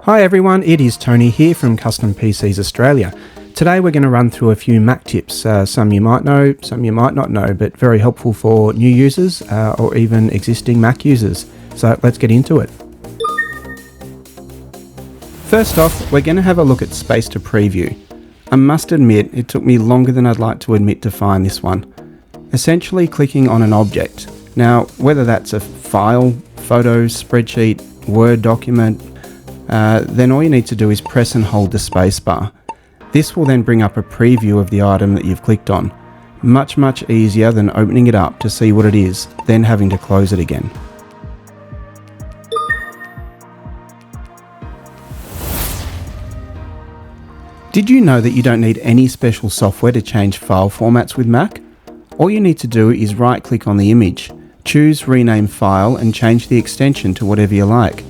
Hi everyone, it is Tony here from Custom PCs Australia. Today we're going to run through a few Mac tips, some you might know, some you might not know, but very helpful for new users or even existing Mac users. So let's get into it. First off, we're going to have a look at Space to Preview. I must admit, it took me longer than I'd like to admit to find this one. Essentially clicking on an object. Now, whether that's a file, photo, spreadsheet, Word document, then all you need to do is press and hold the spacebar. This will then bring up a preview of the item that you've clicked on. Much easier than opening it up to see what it is, then having to close it again. Did you know that you don't need any special software to change file formats with Mac? All you need to do is right click on the image, choose Rename File and change the extension to whatever you like.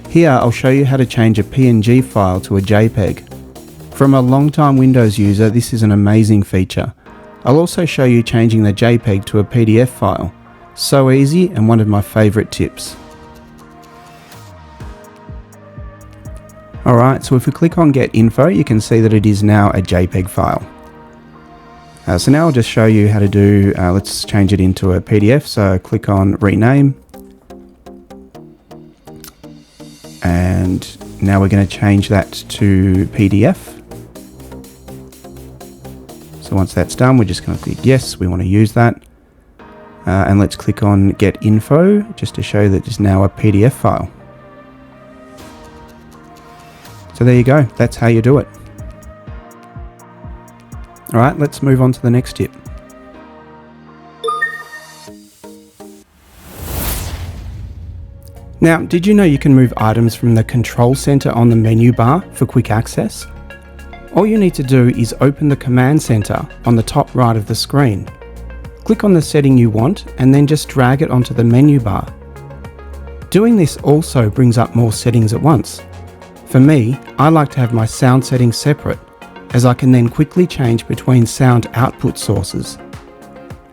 Here I'll show you how to change a PNG file to a JPEG. From a long-time Windows user, this is an amazing feature. I'll also show you changing the JPEG to a PDF file. So easy and one of my favourite tips. Alright, so if we click on Get Info, you can see that it is now a JPEG file. So now I'll just show you how to do, let's change it into a PDF. So click on Rename. And now we're going to change that to PDF. So once that's done, we're just going to click yes, we want to use that. And let's click on Get Info, just to show that it's now a PDF file. So there you go, that's how you do it. Alright, let's move on to the next tip. Now, did you know you can move items from the control center on the menu bar for quick access? All you need to do is open the command center on the top right of the screen. Click on the setting you want and then just drag it onto the menu bar. Doing this also brings up more settings at once. For me, I like to have my sound settings separate, as I can then quickly change between sound output sources.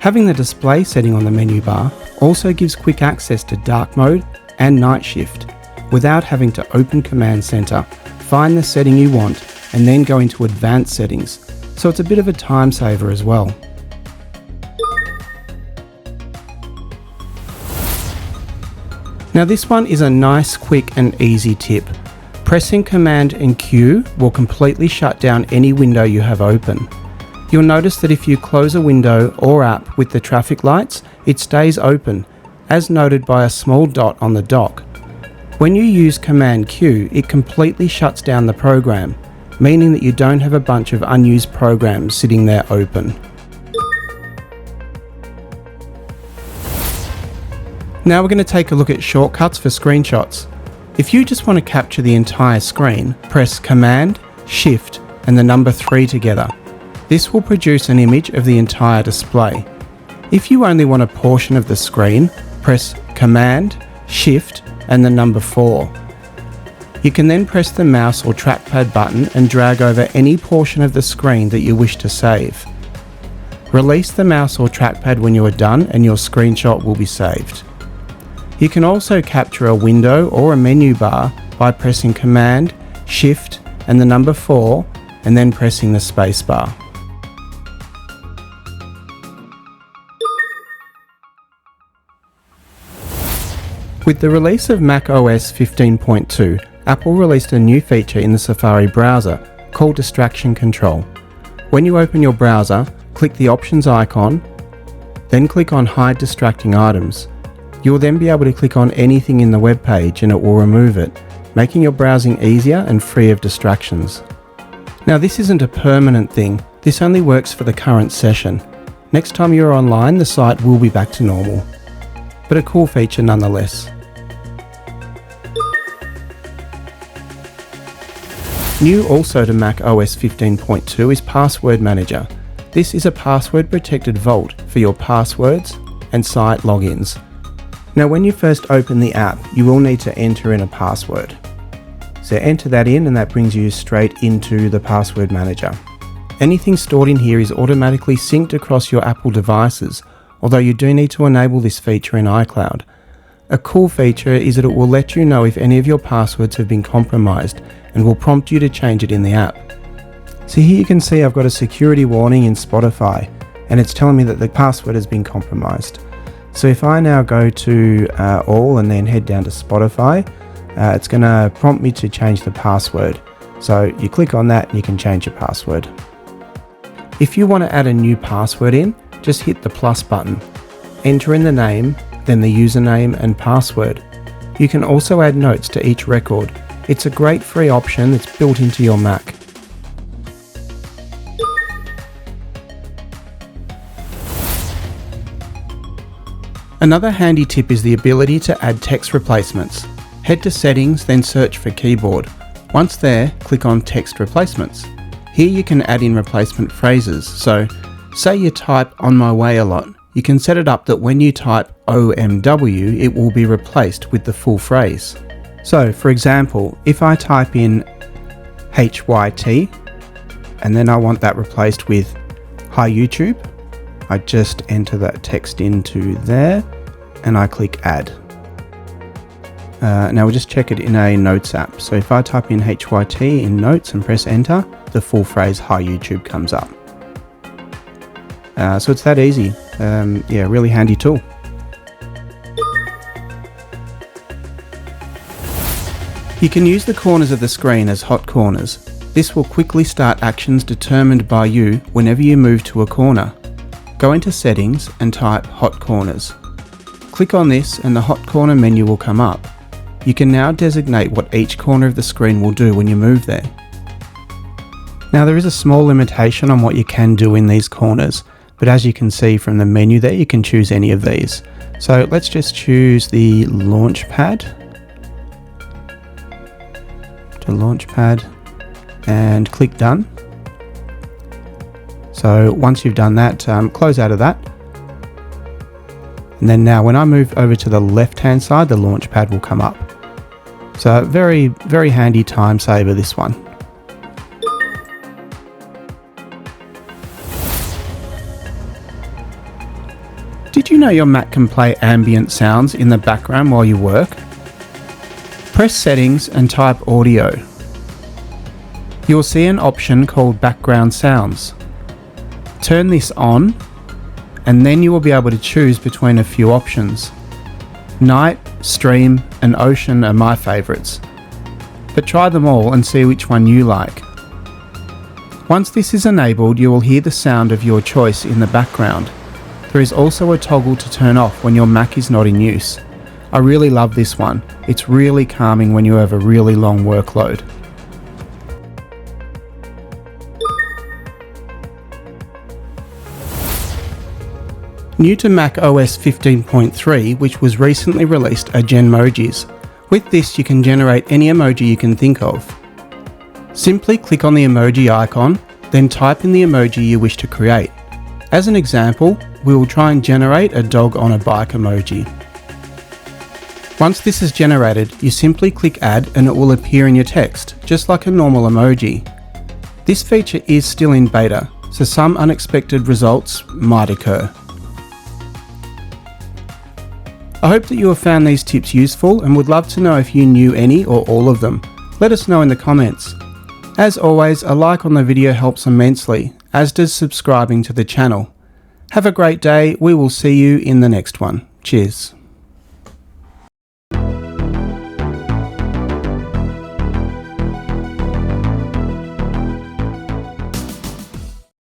Having the display setting on the menu bar also gives quick access to dark mode and night shift without having to open Command Center, find the setting you want and then go into advanced settings, so it's a bit of a time saver as well. Now this one is a nice, quick and easy tip. Pressing Command and Q will completely shut down any window you have open. You'll notice that if you close a window or app with the traffic lights, it stays open, as noted by a small dot on the dock. When you use Command Q, it completely shuts down the program, meaning that you don't have a bunch of unused programs sitting there open. Now we're going to take a look at shortcuts for screenshots. If you just want to capture the entire screen, press Command, Shift and the number 3 together. This will produce an image of the entire display. If you only want a portion of the screen, press Command, Shift and the number 4. You can then press the mouse or trackpad button and drag over any portion of the screen that you wish to save. Release the mouse or trackpad when you are done and your screenshot will be saved. You can also capture a window or a menu bar by pressing Command, Shift and the number 4 and then pressing the space bar. With the release of macOS 15.2, Apple released a new feature in the Safari browser called Distraction Control. When you open your browser, click the Options icon, then click on Hide Distracting Items. You will then be able to click on anything in the web page and it will remove it, making your browsing easier and free of distractions. Now this isn't a permanent thing, this only works for the current session. Next time you're online, the site will be back to normal. But a cool feature nonetheless. New also to Mac OS 15.2 is Password Manager. This is a password protected vault for your passwords and site logins. Now when you first open the app, you will need to enter in a password. So enter that in and that brings you straight into the Password Manager. Anything stored in here is automatically synced across your Apple devices, although you do need to enable this feature in iCloud. A cool feature is that it will let you know if any of your passwords have been compromised and will prompt you to change it in the app. So here you can see I've got a security warning in Spotify and it's telling me that the password has been compromised. So if I now go to all and then head down to Spotify, it's going to prompt me to change the password. So you click on that and you can change your password. If you want to add a new password in, just hit the plus button. Enter in the name, then the username and password. You can also add notes to each record. It's a great free option that's built into your Mac. Another handy tip is the ability to add text replacements. Head to Settings, then search for Keyboard. Once there, click on Text Replacements. Here you can add in replacement phrases. So, say you type "on my way" a lot. You can set it up that when you type OMW, it will be replaced with the full phrase. So, for example, if I type in HYT, and then I want that replaced with "Hi YouTube," I just enter that text into there, and I click Add. Now we'll just check it in a Notes app. So if I type in HYT in Notes and press Enter, the full phrase "Hi YouTube" comes up. So it's that easy. Yeah, really handy tool. You can use the corners of the screen as hot corners. This will quickly start actions determined by you whenever you move to a corner. Go into Settings and type Hot Corners. Click on this and the Hot Corner menu will come up. You can now designate what each corner of the screen will do when you move there. Now there is a small limitation on what you can do in these corners, but as you can see from the menu there, you can choose any of these. So let's just choose the Launchpad. To Launchpad and click Done. So once you've done that, close out of that. And then now when I move over to the left hand side, the Launchpad will come up. So very, very handy time saver, this one. Did you know your Mac can play ambient sounds in the background while you work? Press Settings and type Audio. You will see an option called Background Sounds. Turn this on, and then you will be able to choose between a few options. Night, stream, and ocean are my favourites, but try them all and see which one you like. Once this is enabled, you will hear the sound of your choice in the background. There is also a toggle to turn off when your Mac is not in use. I really love this one. It's really calming when you have a really long workload. New to Mac OS 15.3, which was recently released, are Genmojis. With this, you can generate any emoji you can think of. Simply click on the emoji icon, then type in the emoji you wish to create. As an example, we will try and generate a dog on a bike emoji. Once this is generated, you simply click Add and it will appear in your text, just like a normal emoji. This feature is still in beta, so some unexpected results might occur. I hope that you have found these tips useful and would love to know if you knew any or all of them. Let us know in the comments. As always, a like on the video helps immensely, as does subscribing to the channel. Have a great day. We will see you in the next one. Cheers.